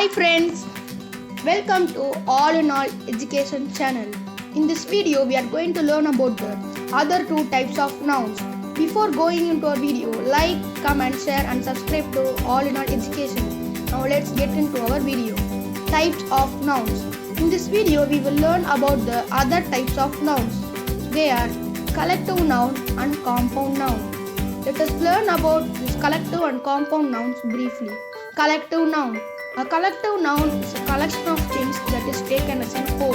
Hi friends, welcome to All in All Education channel. In this video, we are going to learn about the other two types of nouns. Before going into our video, like, comment, share and subscribe to All in All Education. Now let's get into our video. Types of nouns. In this video, we will learn about the other types of nouns. They are collective noun and compound noun. Let us learn about these collective and compound nouns briefly. Collective noun. A collective noun is a collection of things that is taken as a whole.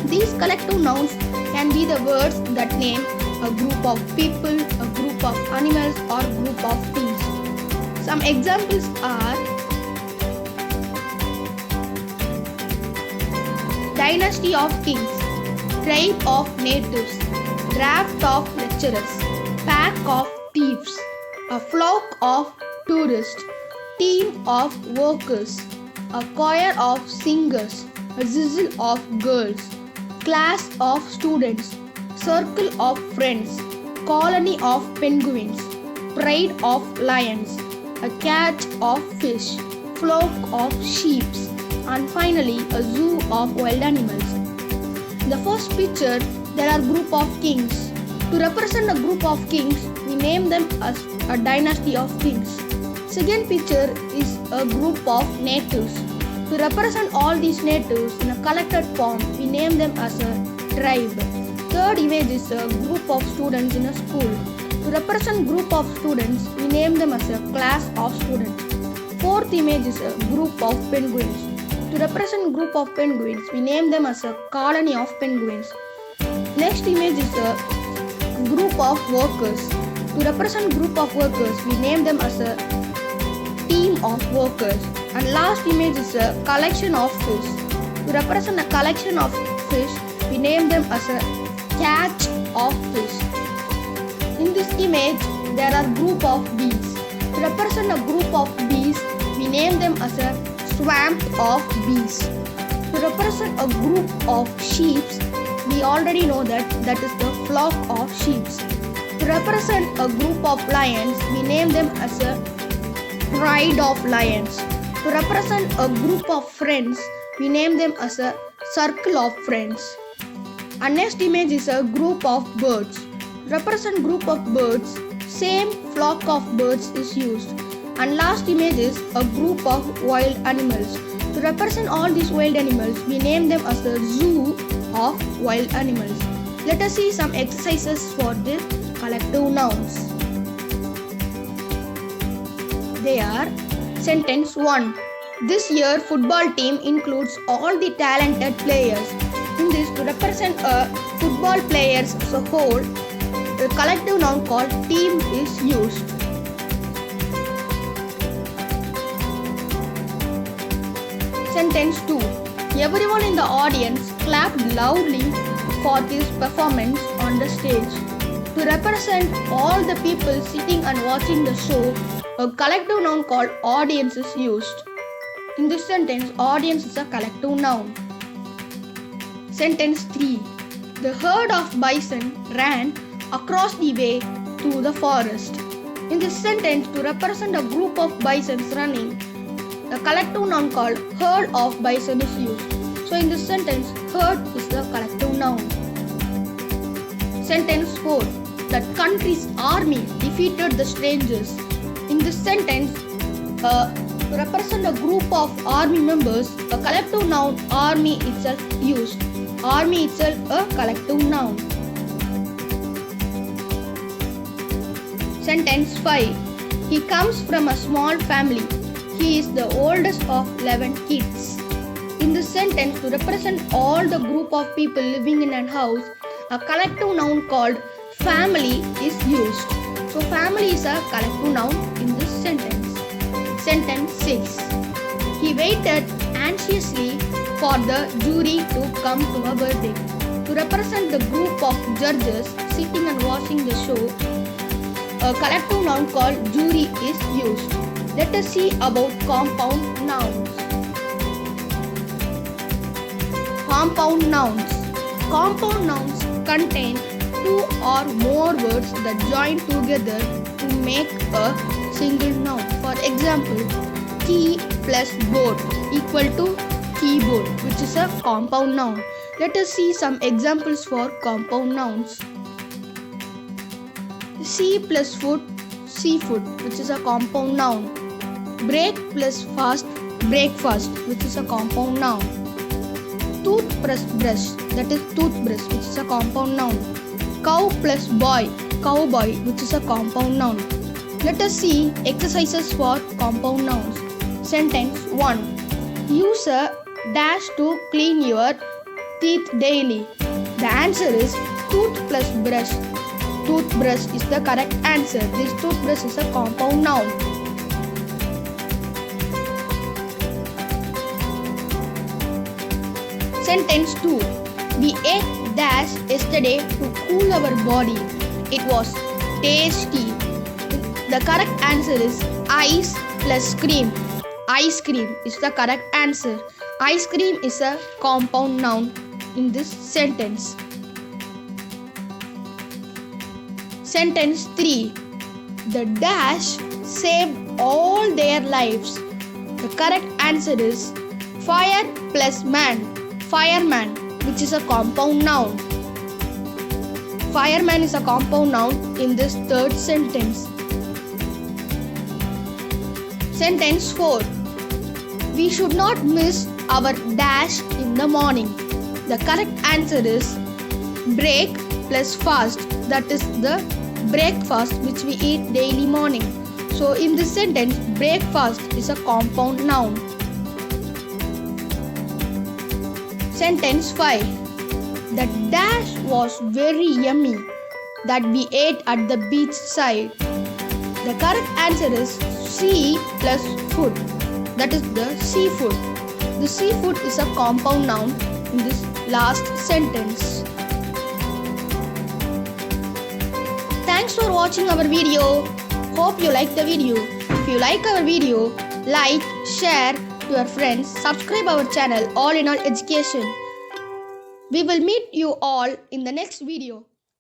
These collective nouns can be the words that name a group of people, a group of animals or group of things. Some examples are dynasty of kings, tribe of natives, draft of lecturers, pack of thieves, a flock of tourists, team of workers, a choir of singers, a sizzle of girls, class of students, circle of friends, colony of penguins, pride of lions, a catch of fish, flock of sheep, and finally a zoo of wild animals. In the first picture, there are group of kings. To represent a group of kings, we name them as a dynasty of kings. Second picture is a group of natives. To represent all these natives in a collected form, we name them as a tribe. Third image is a group of students in a school. To represent group of students, we name them as a class of students. Fourth image is a group of penguins. To represent group of penguins, we name them as a colony of penguins. Next image is a group of workers. To represent group of workers, we name them as a team of workers. And last image is a collection of fish. To represent a collection of fish, we name them as a catch of fish. In this image, there are group of bees. To represent a group of bees, we name them as a swamp of bees. To represent a group of sheep, we already know that is the flock of sheep. To represent a group of lions, we name them as a pride of lions. To represent a group of friends, we name them as a circle of friends. And next image is a group of birds. To represent group of birds, same flock of birds is used. And last image is a group of wild animals. To represent all these wild animals, we name them as the zoo of wild animals. Let us see some exercises for the collective nouns. They are sentence 1. This year football team includes all the talented players. In this, to represent a football players as a whole, a collective noun called team is used. Sentence 2. Everyone in the audience clapped loudly for this performance on the stage. To represent all the people sitting and watching the show, a collective noun called audience is used. In this sentence, audience is a collective noun. Sentence 3. The herd of bison ran across the way to the forest. In this sentence, to represent a group of bisons running, the collective noun called herd of bison is used. So in this sentence, herd is the collective noun. Sentence 4. That country's army defeated the strangers. In this sentence, to represent a group of army members, a collective noun army itself used. Army itself a collective noun. Sentence 5. He comes from a small family. He is the oldest of 11 kids. In this sentence, to represent all the group of people living in a house, a collective noun called family is used. So family is a collective noun in this sentence. Sentence 6. He waited anxiously for the jury to come to a verdict. To represent the group of judges sitting and watching the show, a collective noun called jury is used. Let us see about compound nouns. Compound nouns. Compound nouns contain two or more words that join together to make a single noun. For example, tea plus board equal to keyboard, which is a compound noun. Let us see some examples for compound nouns. See plus food, seafood, which is a compound noun. Break plus fast, breakfast, which is a compound noun. Toothbrush, brush, that is toothbrush, which is a compound noun. Cow plus boy, cowboy, which is a compound noun. Let us see exercises for compound nouns. Sentence 1. Use a dash to clean your teeth daily. The answer is tooth plus brush. Toothbrush is the correct answer. This toothbrush is a compound noun. Sentence 2. We ate dash yesterday to cool our body. It was tasty. The correct answer is ice plus cream. Ice cream is the correct answer. Ice cream is a compound noun in this sentence. Sentence 3. The dash saved all their lives. The correct answer is fire plus man. Fireman, which is a compound noun. Fireman is a compound noun in this third sentence. Sentence 4. We should not miss our dash in the morning. The correct answer is break plus fast. That is the breakfast which we eat daily morning. So in this sentence, breakfast is a compound noun. Sentence 5. The dash was very yummy that we ate at the beach side. The correct answer is sea plus food. That is the seafood. The seafood is a compound noun in this last sentence. Thanks for watching our video. Hope you like the video. If you like our video, like, share to your friends, subscribe our channel All in All Education. We will meet you all in the next video.